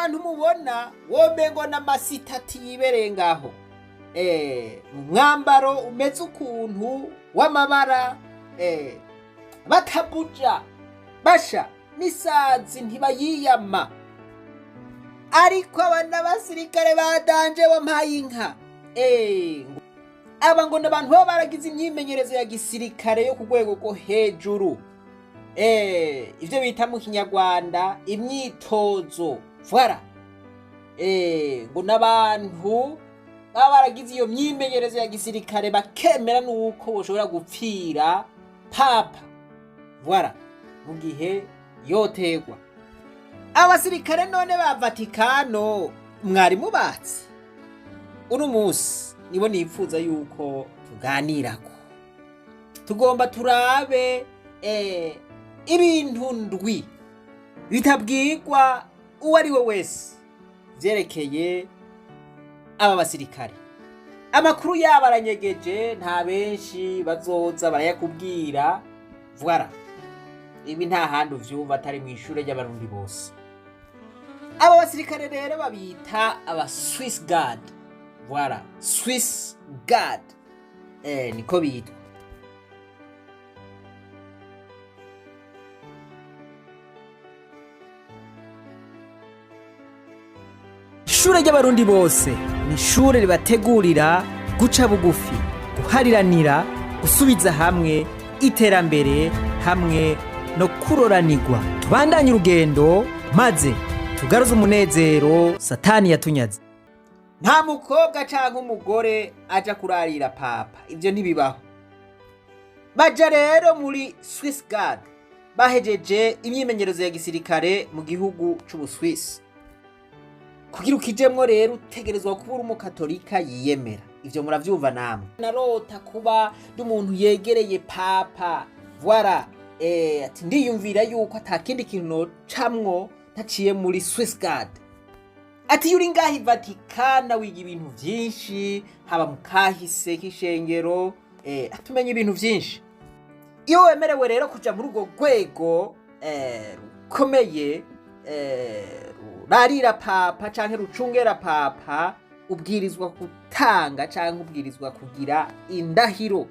bantu mubona womengo n'amasitati yibereye ngaho mu mwambaro umeze ukuntu w'amabara batabuja basha n'isazi ntibayiyama, ariko abana basirikare badanje wampaye inka aba ngo n'abantu baba baragize imyimenyerezo ya gisirikare yo ku rwego rwo hejuru, ivyo bita mu kinyarwanda imyitozo voilà. Ngo n'abantu baba baragize iyo myimenyerezo ya gisirikare bakemera nuko boshobora gupfira papa voilà mu gihe yotegwa. Abasirikare none ba Vatikano mwari mubatsi, uno musi nibo nipfuza yuko tuganirako, tugomba turabe ibintu ndwi bitabwirwa uwo ari we wese vyerekeye aba basirikare. Amakuru yabo aranyegeje, nta benshi bazoza barayakubwira voilà. Ibi nta handi uvyumva atari mw'ishure ry'abarundi bose. Aba basirikare rero babita aba Swiss Guard voilà, Swiss Guard niko bitwa. Ishure ry'abarundi bose ni ishure ribategurira guca bugufi, guhariranira, gusubiza hamwe iterambere hamwe no kuroranirwa. Tubandanye urugendo maze tugaruze umunezero satani yatunyaze. Nta mukobwa canke umugore aja kurarira papa, ivyo ntibibaho. Baja rero muri Swiss Guard bahejeje imyimenyerezo ya gisirikare mu gihugu c'Ubuswisi. Kugira ukijemwo rero utegerezwa kuba uri umukatolika yiyemera, ivyo muravyumva namwe. Narota kuba n'umuntu yegereye papa voilà, ati ndiyumvira yuko atakindi kintu nocamwo ntaciye muri Swiss Guard. Ati yuri ngahi Vatikana wiga ibintu vyinshi, haba mu kahise k'ishengero, atumenye ibintu vyinshi. Iyo wemerewe rero kuja muri urwo rwego rukomeye rarira papa canke rucungera papa, ubwirizwa gutanga canke ubwirizwa kugira indahiro.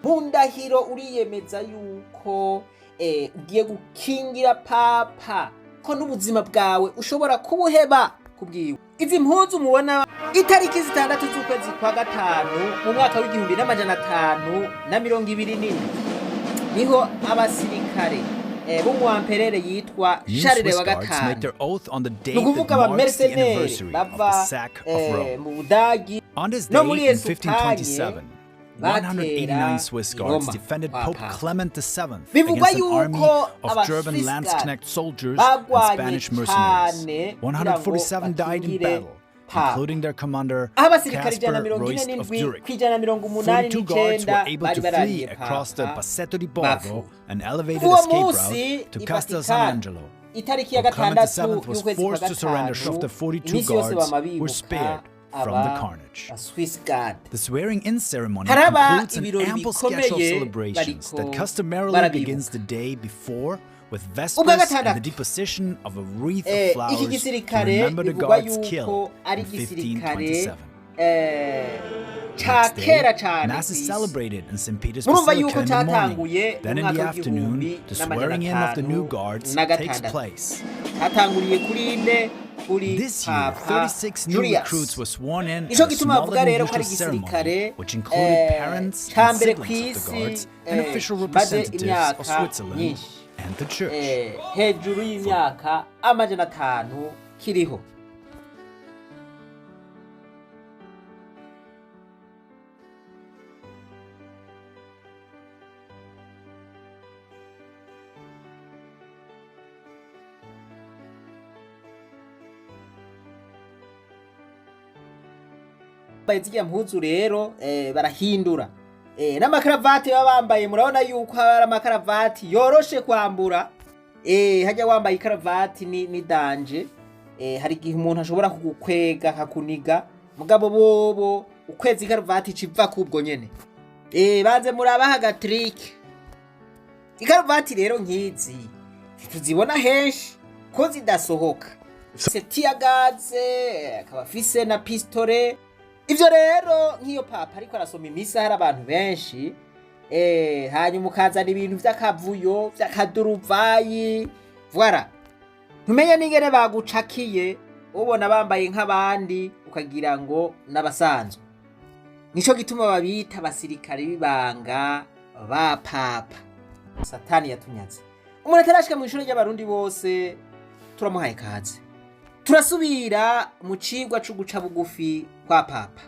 Mu ndahiro uriyemeza yuko ugiye gukingira papa, ko n'ubuzima bwawe ushobora kubuheba kubwiwe. Izi mpuzu mubona itariki 6 z'ukwezi kwa gatanu mu mwaka w'1527 niho abasirikare b'umuamperere yitwa Charles wa gatanu, nukuvuga aba mercenaires bava mu Budagi no muri Esipanye 189 Swiss guards defended Pope Clement VII bivugwa against an army yuko of German Landsknecht soldiers and Spanish mercenaries. 147 died in battle, including their commander Caspar Royce of Zurich. 42 guards were able to flee across the Passetto di Borgo, an elevated escape route to Castel San Angelo. Itariki ya Clement gatandatu VII was y'ukwezi kwa forced to surrender. gatanu Of the 42 imisi yose guards bama were spared bibuka from the aba carnage. Swiss Guard. The swearing-in ceremony Haraba includes an ibirori ample schedule of bikomeye celebrations that bariko customarily barabibuka. begins the day before with Ubwa vespers and the gatandatu. deposition of a wreath of Iki flowers to gisirikare remember the bivugwa guards yuko killed ari in gisirikare 1527. ca Next kera day, cane Mass is kw'isi. celebrated in St. Peter's Murumva Basilica yuko in the morning. catanguye Then in mu the mwaka afternoon, w'igihumbi the n'amajana swearing in of the new atanu guards na takes gatandatu. place. Catanguriye kuri inde kuri This year, Papa 36 new Julius. recruits were sworn in Nico at a gituma small bavuga rero ko ari unusual ceremony, gisirikare which included parents ca and mbere siblings of the kw'isi guards and official maze representatives of imyaka Switzerland myinshi and the church. hejuru y'imyaka amajana atanu kiriho. Baziya mpuzu rero barahindura n'amakaravati baba bambaye, murabona yuko hari amakaravati yoroshe kwambura. Hajya wambaye ikaravati ni danje, hari igihe umuntu ashobora kugukwega akakuniga, mugabo bobo ukwezi ikaravati civa kubwo nyene. Banze murabaha agatrick. Ikaravati rero nkizi tuzibona henshi ko zidasohoka, afise tiyagaze, akaba afise na pistole. Ivyo rero nk'iyo papa ariko arasoma imisa hari abantu benshi, hanyuma ukazana ibintu vy'akavuyo vy'akaduruvayi, voilà. Ntumenye n'ingene bagucakiye, ubona bambaye nk'abandi ukagira ngo n'abasanzwe. Nico gituma babita abasirikare b'ibanga ba papa. Satani yatunyaze. Umuntu atarashika mu ishuri ry'abarundi bose turamuhaye kaze. Turasubira mu cigwa cyo guca bugufi kwa papa.